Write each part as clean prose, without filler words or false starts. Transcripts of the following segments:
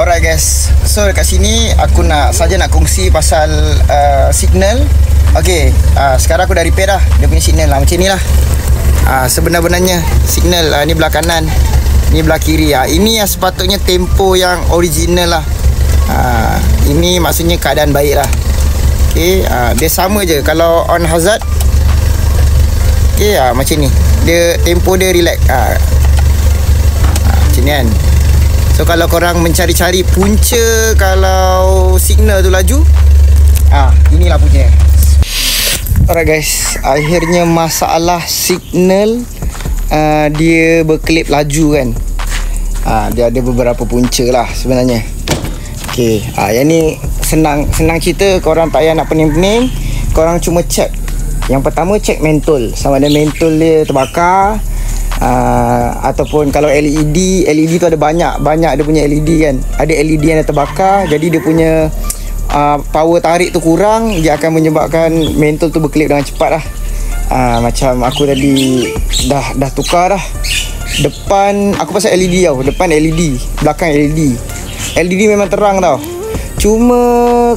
Alright guys, so dekat sini aku nak kongsi pasal signal. Okay, sekarang aku dah repair dah dia punya signal lah, macam ni lah. Sebenar-benarnya signal ni belah kanan, ni belah kiri. Ini yang sepatutnya tempo yang original lah. Ini maksudnya keadaan baik lah. Okay, dia sama je kalau on hazard. Okay, macam ni dia tempo dia relax. Macam ni kan. So kalau korang mencari-cari punca kalau signal tu laju, inilah punca. Alright guys, akhirnya masalah signal dia berkelip laju kan. Dia ada beberapa punca lah sebenarnya. Okay, yang ni senang cerita, korang tak payah nak pening-pening. Korang cuma check. Yang pertama check mentol, sama ada mentol dia terbakar. Ataupun kalau LED tu ada banyak dia punya LED kan. Ada LED yang dah terbakar, jadi dia punya power tarik tu kurang, dia akan menyebabkan mentol tu berkelip dengan cepat lah. Macam aku tadi dah tukar dah. Depan aku pasal LED tau, depan LED, belakang LED. LED memang terang tau. Cuma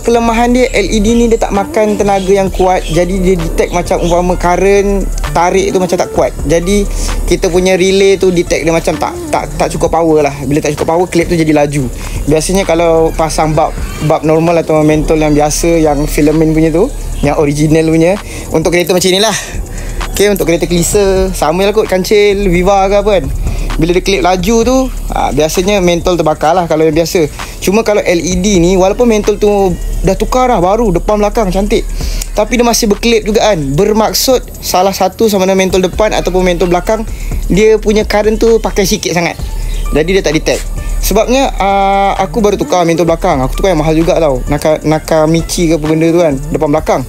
kelemahan dia, LED ni dia tak makan tenaga yang kuat. Jadi dia detect macam umpama current tarik tu macam tak kuat. Jadi kita punya relay tu detect dia macam tak cukup power lah. Bila tak cukup power, klip tu jadi laju. Biasanya kalau pasang bulb normal atau mentol yang biasa, yang filament punya tu, yang original punya, untuk kereta macam ni lah. Okay, untuk kereta Kelisa sama lah kot, Kancil, Viva ke apa kan. Bila dia klip laju tu, biasanya mentol terbakar lah kalau yang biasa. Cuma kalau LED ni, walaupun mentol tu dah tukar lah, baru depan belakang cantik, tapi dia masih berkelip juga kan. Bermaksud salah satu sama ada mentol depan ataupun mentol belakang, dia punya current tu pakai sikit sangat, jadi dia tak detect. Sebabnya aku baru tukar mentol belakang. Aku tukar yang mahal juga tau, Nakamichi ke apa benda tu kan, depan belakang.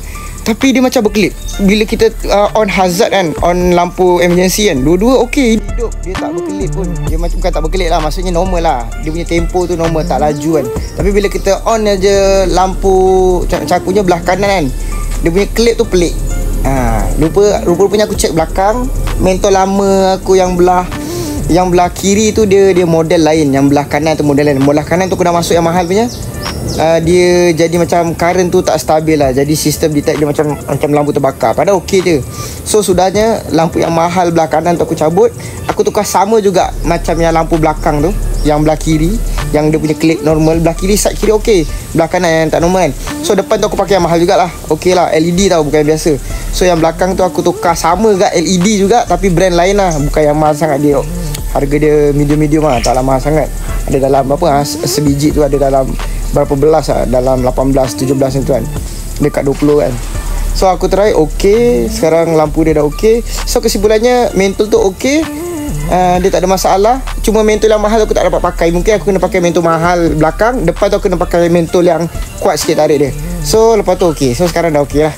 Tapi dia macam berkelip. Bila kita on hazard kan, on lampu emergency kan, dua-dua okey, hidup. Dia tak berkelip pun. Dia macam bukan tak berkelip lah, maksudnya normal lah. Dia punya tempo tu normal, tak laju kan. Tapi bila kita on aja lampu cakunya belah kanan kan, dia punya klip tu pelik. Rupa-rupanya aku check belakang, mentol lama aku yang belah kiri tu dia model lain, yang belah kanan tu model lain. Belah kanan tu aku dah masuk yang mahal punya. Dia jadi macam current tu tak stabil lah. Jadi sistem detect dia macam lampu terbakar. Padahal okey je. So sudahnya lampu yang mahal belah kanan tu aku cabut. Aku tukar sama juga macam yang lampu belakang tu, yang belah kiri, yang dia punya klip normal. Belah kiri, side kiri okey, belah kanan yang tak normal kan. So depan tu aku pakai yang mahal jugalah. Okey lah, LED tau, bukan yang biasa. So yang belakang tu aku tukar sama juga, LED juga, tapi brand lain lah, bukan yang mahal sangat dia. Harga dia medium lah, taklah mahal sangat. Ada dalam berapa sebiji tu ada dalam berapa belas lah, dalam 18-17 tu kan, dekat 20 kan. So aku try, okey. Sekarang lampu dia dah okey. So kesimpulannya mentol tu okey, dia tak ada masalah. Cuma mentol yang mahal aku tak dapat pakai. Mungkin aku kena pakai mentol mahal belakang, depan tu aku kena pakai mentol yang kuat sikit tarik dia. So lepas tu okey. So sekarang dah okey lah.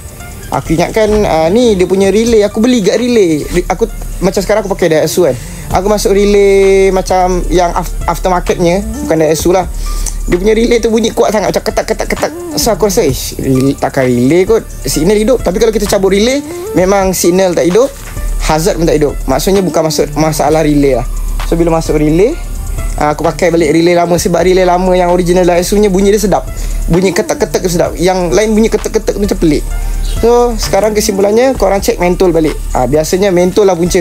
Aku ingatkan ni dia punya relay, aku beli kat relay. Aku macam sekarang aku pakai Daihatsu kan, aku masuk relay macam yang aftermarketnya, bukan Daihatsu lah. Dia punya relay tu bunyi kuat sangat, macam ketak. So aku rasa takkan relay kot, signal hidup. Tapi kalau kita cabut relay, memang signal tak hidup, hazard pun tak hidup. Maksudnya bukan masalah relay lah. So bila masuk relay, aku pakai balik relay lama. Sebab relay lama yang original Daihatsu nya bunyi dia sedap, bunyi ketak-ketak tu sedap. Yang lain bunyi ketak-ketak tu macam pelik. So sekarang kesimpulannya, korang cek mentol balik. Biasanya mentol lah punca.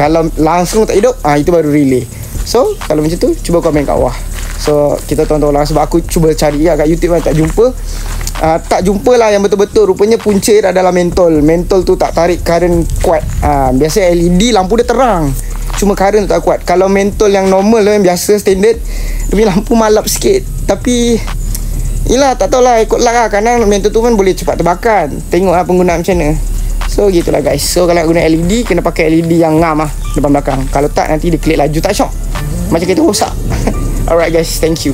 Kalau langsung tak hidup, itu baru relay. So kalau macam tu, cuba komen kat bawah. So kita tonton lah, sebab aku cuba cari lah kat YouTube kan, tak jumpa. Tak jumpa lah yang betul-betul. Rupanya punca dia dalam mentol. Mentol tu tak tarik current kuat. Biasa LED lampu dia terang, cuma current tu tak kuat. Kalau mentol yang normal yang biasa standard, dia punya lampu malap sikit. Tapi yelah, tak tahulah, ikut lah. Kadang mentol tu kan boleh cepat terbakar. Tengok lah penggunaan macam mana. So gitulah guys. So kalau nak guna LED, kena pakai LED yang ngam lah depan belakang. Kalau tak, nanti dia klip laju tak syok, macam kereta rosak. Alright guys, thank you.